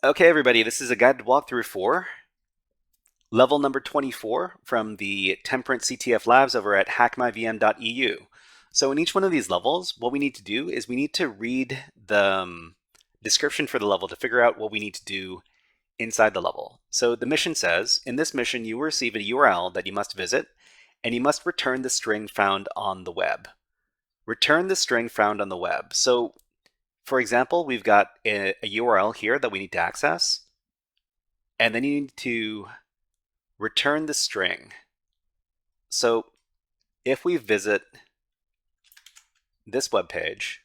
Okay, everybody, this is a guided walkthrough for level number 24 from the Temperance CTF labs over at HackMyVM.eu. So in each one of these levels, what we need to do is we need to read the description for the level to figure out what we need to do inside the level. So the mission says, in this mission, you will receive a URL that you must visit, and you must return the string found on the web. Return the string found on the web. So for example, we've got a URL here that we need to access, and then you need to return the string. So if we visit this web page,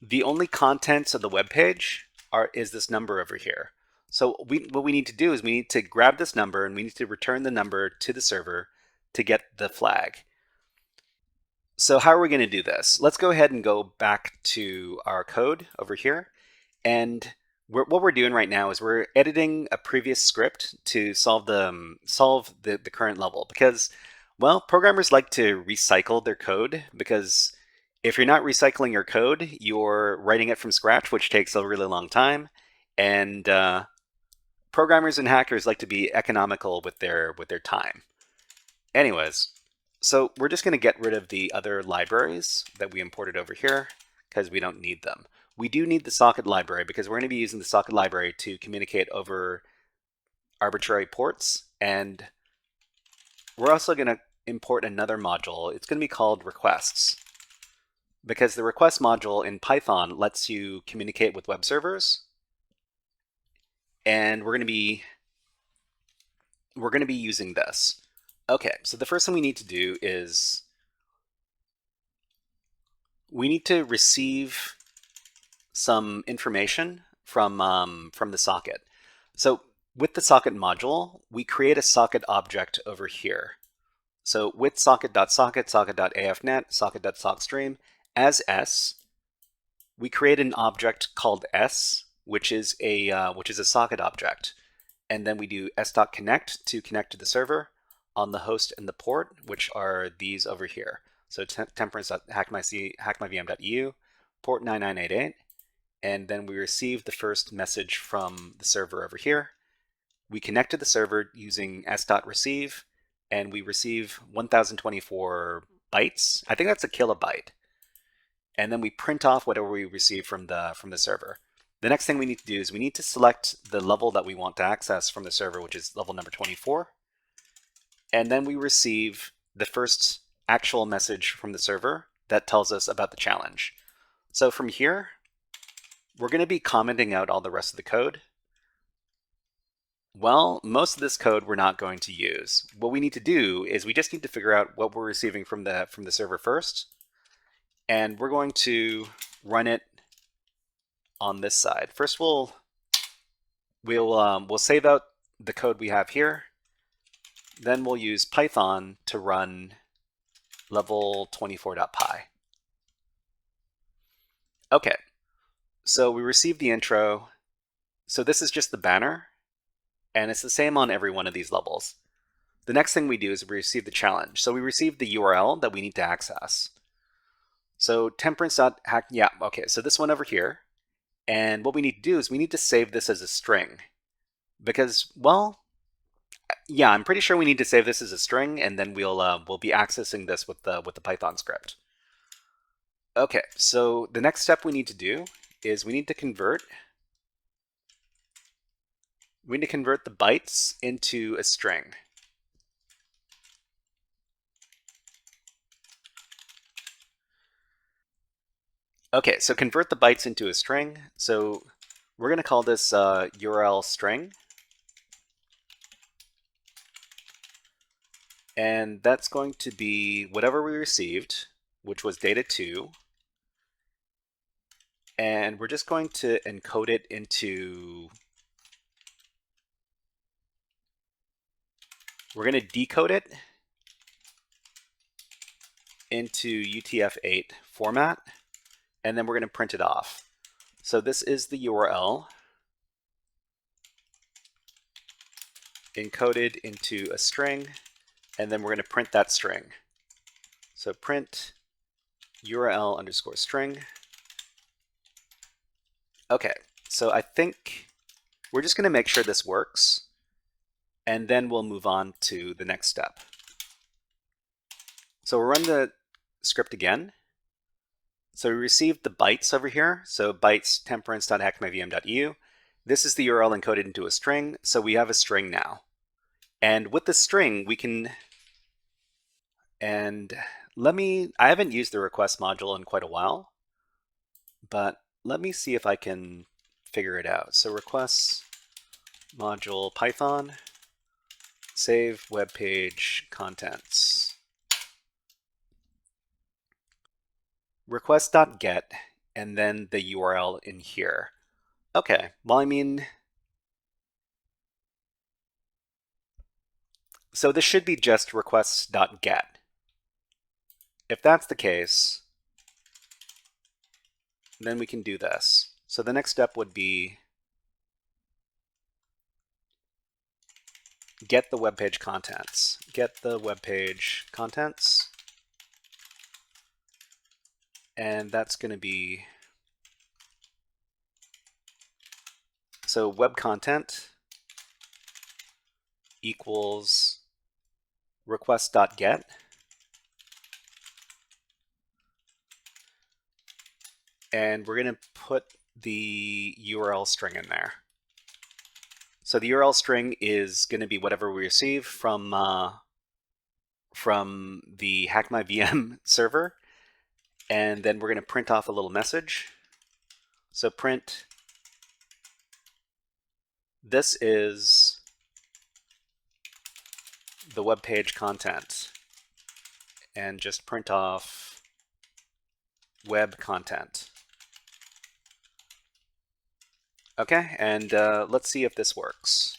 the only contents of the web page is this number over here. So what we need to do is we need to grab this number and we need to return the number to the server to get the flag. So how are we going to do this? Let's go ahead and go back to our code over here. And what we're doing right now is we're editing a previous script to solve the current level, because, well, programmers like to recycle their code, because if you're not recycling your code, you're writing it from scratch, which takes a really long time. And programmers and hackers like to be economical with their time. Anyways, so we're just going to get rid of the other libraries that we imported over here because we don't need them. We do need the socket library because we're going to be using the socket library to communicate over arbitrary ports. And we're also going to import another module. It's going to be called requests, because the request module in Python lets you communicate with web servers. And we're going to be using this. Okay, so the first thing we need to do is we need to receive some information from the socket. So with the socket module, we create a socket object over here. So with socket.socket, socket.afnet, socket.sockstream as s, we create an object called s, which is a socket object, and then we do s.connect to connect to the server on the host and the port, which are these over here. So temperance.hackmyvm.eu, port 9988, and then we receive the first message from the server over here. We connect to the server using s.receive, and we receive 1024 bytes. I think that's a kilobyte. And then we print off whatever we receive from the server. The next thing we need to do is we need to select the level that we want to access from the server, which is level number 24. And then we receive the first actual message from the server that tells us about the challenge. So from here, we're going to be commenting out all the rest of the code. Well, most of this code we're not going to use. What we need to do is we just need to figure out what we're receiving from the server first. And we're going to run it on this side. First, we'll save out the code we have here. Then we'll use Python to run level24.py. Okay, so we received the intro. So this is just the banner, and it's the same on every one of these levels. The next thing we do is we receive the challenge. So we receive the URL that we need to access. So temperance.hack, yeah, okay, so this one over here. And what we need to do is we need to save this as a string, because, well, yeah, I'm pretty sure we need to save this as a string, and then we'll be accessing this with the Python script. Okay, so the next step we need to do is we need to convert the bytes into a string. Okay, so convert the bytes into a string. So we're going to call this URL string. And that's going to be whatever we received, which was data 2. And we're just going to encode it into, we're going to decode it into UTF-8 format, and then we're going to print it off. So this is the URL encoded into a string, and then we're going to print that string. So print URL underscore string. Okay, so I think we're just going to make sure this works, and then we'll move on to the next step. So we'll run the script again. So we received the bytes over here. So bytes temperance.hackmyvm.eu. This is the URL encoded into a string. So we have a string now. And with the string, we can, and I haven't used the request module in quite a while, but let me see if I can figure it out. So requests module Python, save web page contents. Request.get, and then the URL in here. Okay, well, I mean, so this should be just requests.get. If that's the case, then we can do this. So the next step would be get the web page contents. Get the web page contents. And that's going to be, so web content equals request.get. And we're going to put the URL string in there. So the URL string is going to be whatever we receive from the HackMyVM server. And then we're going to print off a little message. So print, this is the web page content. And just print off web content. Okay, and let's see if this works.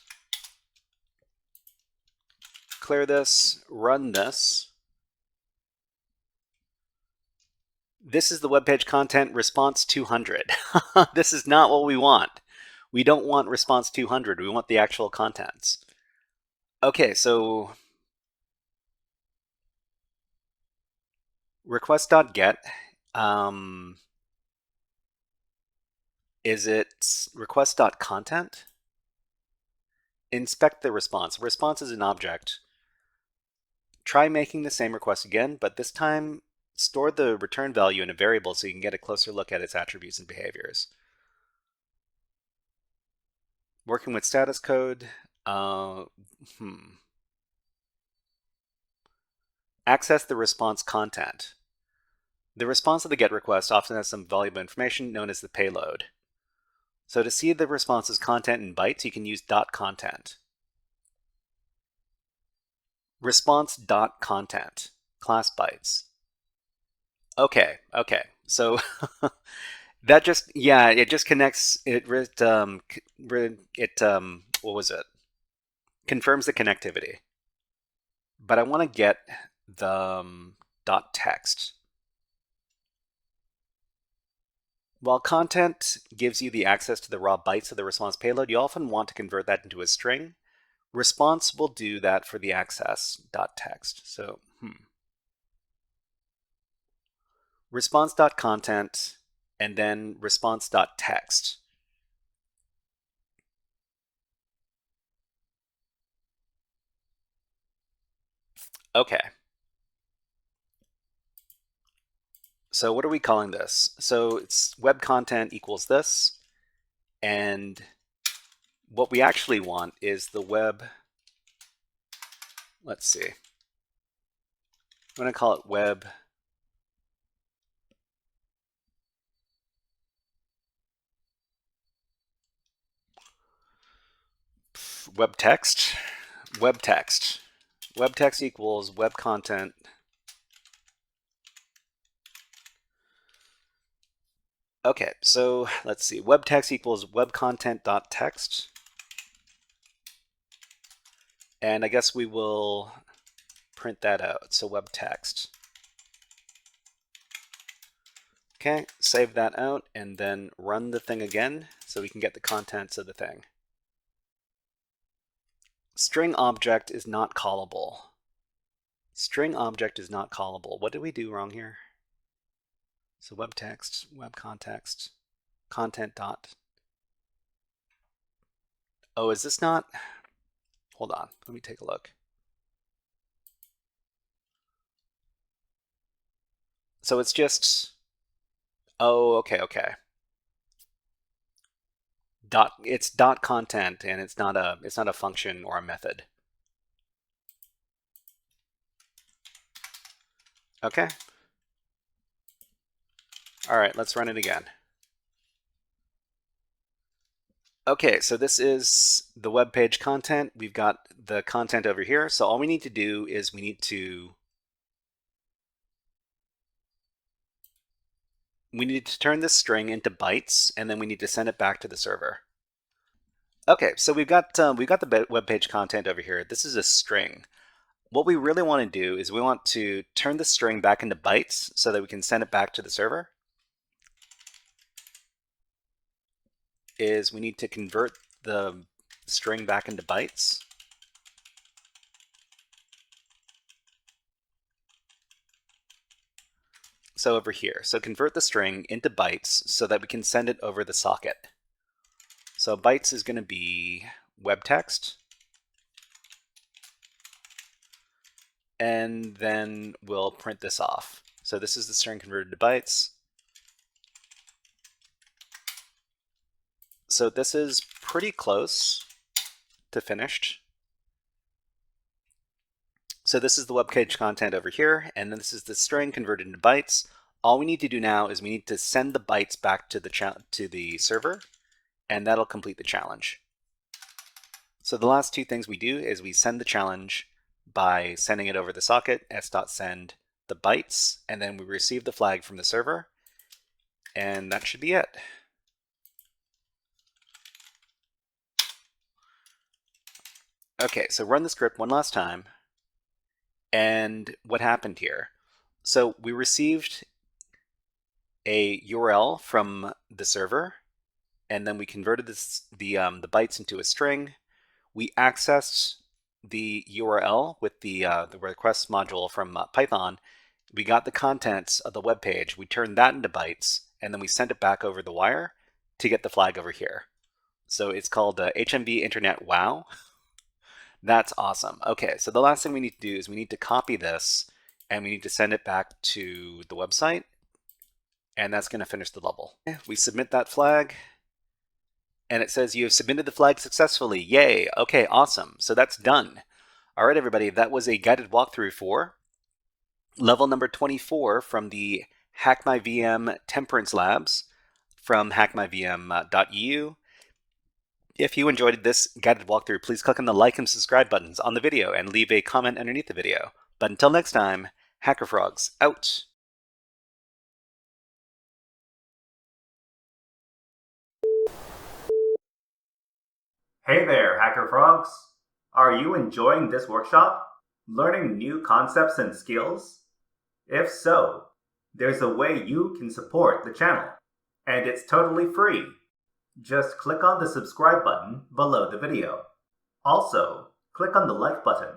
Clear this, run this. This is the web page content response 200. This is not what we want. We don't want response 200. We want the actual contents. Okay, so request.get, is it request.content? Inspect the response. Response is an object. Try making the same request again, but this time store the return value in a variable so you can get a closer look at its attributes and behaviors. Working with status code. Access the response content. The response of the GET request often has some valuable information known as the payload. So to see the response's content in bytes, you can use .content. Response.content, class bytes. Okay. So that just, yeah, it just connects, what was it? Confirms the connectivity. But I want to get the .text. While content gives you the access to the raw bytes of the response payload, you often want to convert that into a string. Response will do that for the access.text. So, response.content and then response.text. Okay. So what are we calling this? So it's web content equals this, and what we actually want is the web, let's see. I'm going to call it web text. Web text equals web content. Okay, so let's see. Web text equals web content.text. And I guess we will print that out. So web text. Okay, save that out and then run the thing again so we can get the contents of the thing. String object is not callable. String object is not callable. What did we do wrong here? So web text, web context, content dot. Oh, is this not? Hold on, let me take a look. So it's just, oh, okay. It's dot content and it's not a function or a method. Okay. All right, let's run it again. Okay, so this is the web page content. We've got the content over here. So all we need to do is we need to turn this string into bytes, and then we need to send it back to the server. Okay, so we've got the web page content over here. This is a string. What we really want to do is we want to turn the string back into bytes so that we can send it back to the server. We need to convert the string back into bytes. So over here, so convert the string into bytes so that we can send it over the socket. So bytes is going to be web text. And then we'll print this off. So this is the string converted to bytes. So this is pretty close to finished. So this is the web page content over here, and then this is the string converted into bytes. All we need to do now is we need to send the bytes back to the server, and that'll complete the challenge. So the last two things we do is we send the challenge by sending it over the socket, s.send the bytes, and then we receive the flag from the server, and that should be it. Okay, so run the script one last time. And what happened here? So we received a URL from the server, and then we converted the bytes into a string. We accessed the URL with the request module from Python. We got the contents of the web page. We turned that into bytes, and then we sent it back over the wire to get the flag over here. So it's called HMV Internet Wow. That's awesome. Okay, so the last thing we need to do is we need to copy this and we need to send it back to the website, and that's going to finish the level. We submit that flag and it says you have submitted the flag successfully. Yay. Okay, awesome. So that's done. All right, everybody, that was a guided walkthrough for level number 24 from the HackMyVM Temperance Labs from hackmyvm.eu. If you enjoyed this guided walkthrough, please click on the like and subscribe buttons on the video and leave a comment underneath the video. But until next time, HackerFrogs out! Hey there, HackerFrogs! Are you enjoying this workshop? Learning new concepts and skills? If so, there's a way you can support the channel, and it's totally free. Just click on the subscribe button below the video. Also, click on the like button.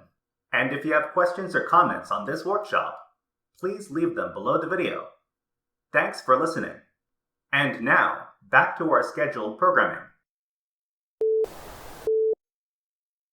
And if you have questions or comments on this workshop, please leave them below the video. Thanks for listening. And now, back to our scheduled programming.